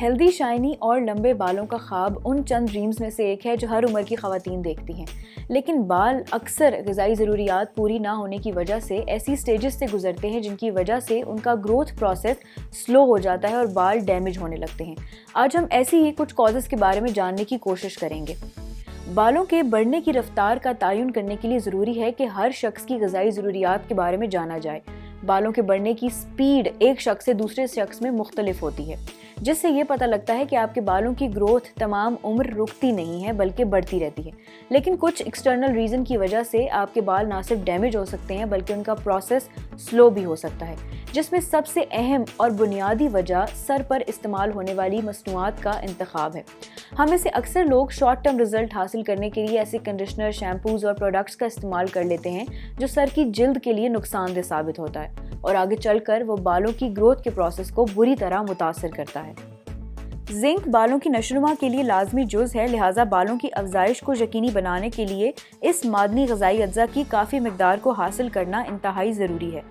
Healthy, shiny और लंबे बालों का ख्वाब उन चंद ड्रीम्स में से एक है जो हर उम्र की ख़वातीन देखती हैं। लेकिन बाल अक्सर ग़िज़ाई ज़रूरियात पूरी ना होने की वजह से ऐसी स्टेजेस से गुजरते हैं जिनकी वजह से उनका ग्रोथ प्रोसेस स्लो हो जाता है और बाल डैमेज होने लगते हैं। आज हम ऐसी ही कुछ कॉजेज़ के बारे में जानने की कोशिश करेंगे। बालों के बढ़ने की रफ्तार का तयन करने के लिए ज़रूरी है कि हर शख्स की ग़िज़ाई ज़रूरियात के बारे में जाना जाए। बालों के बढ़ने की स्पीड एक शख्स से दूसरे शख्स में मुख्तलिफ होती है, जिससे ये पता लगता है कि आपके बालों की ग्रोथ तमाम उम्र रुकती नहीं है बल्कि बढ़ती रहती है। लेकिन कुछ एक्सटर्नल रीज़न की वजह से आपके बाल ना सिर्फ डैमेज हो सकते हैं बल्कि उनका प्रोसेस स्लो भी हो सकता है, जिसमें सबसे अहम और बुनियादी वजह सर पर इस्तेमाल होने वाली मसनूआत का इंतखाब है। हम में से अक्सर लोग शॉर्ट टर्म रिजल्ट हासिल करने के लिए ऐसे कंडीशनर, शैम्पूज़ और प्रोडक्ट्स का इस्तेमाल कर लेते हैं जो सर की जिल्द के लिए नुकसानदेह साबित होता है और आगे चलकर वो बालों की ग्रोथ के प्रोसेस को बुरी तरह मुतासर करता है। जिंक बालों की नशोनुमा के लिए लाजमी जुज़ है, लिहाजा बालों की अफजाइश को यकीनी बनाने के लिए इस मादनी ग़िज़ाई अज्जा की काफ़ी मकदार को हासिल करना इंतहाई ज़रूरी है।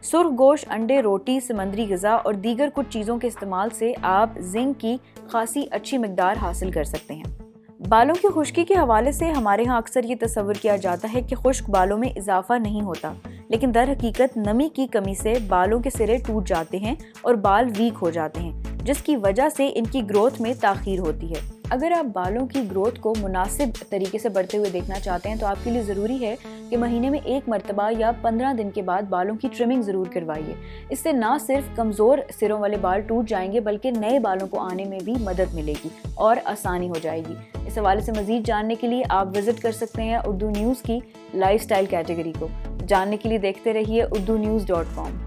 सुर्ख गोश्त, अंडे, रोटी, समंदरी ग़िज़ा और दीगर कुछ चीज़ों के इस्तेमाल से आप जिंक की खासी अच्छी मकदार हासिल कर सकते हैं। बालों की खुश्की के हवाले से हमारे यहाँ अक्सर ये तस्वुर किया जाता है कि खुश्क बालों में इजाफा नहीं होता, लेकिन दर हकीकत नमी की कमी से बालों के सिरे टूट जाते हैं और बाल वीक हो जाते हैं, जिसकी वजह से इनकी ग्रोथ में ताख़ीर होती है। अगर आप बालों की ग्रोथ को मुनासिब तरीके से बढ़ते हुए देखना चाहते हैं तो आपके लिए ज़रूरी है कि महीने में एक मरतबा या 15 दिन के बाद बालों की ट्रिमिंग ज़रूर करवाइए। इससे ना सिर्फ कमज़ोर सिरों वाले बाल टूट जाएंगे बल्कि नए बालों को आने में भी मदद मिलेगी और आसानी हो जाएगी। इस हवाले से मज़ीद जानने के लिए आप विज़िट कर सकते हैं उर्दू न्यूज़ की लाइफस्टाइल कैटेगरी को। जानने के लिए देखते रहिए urdunews.com।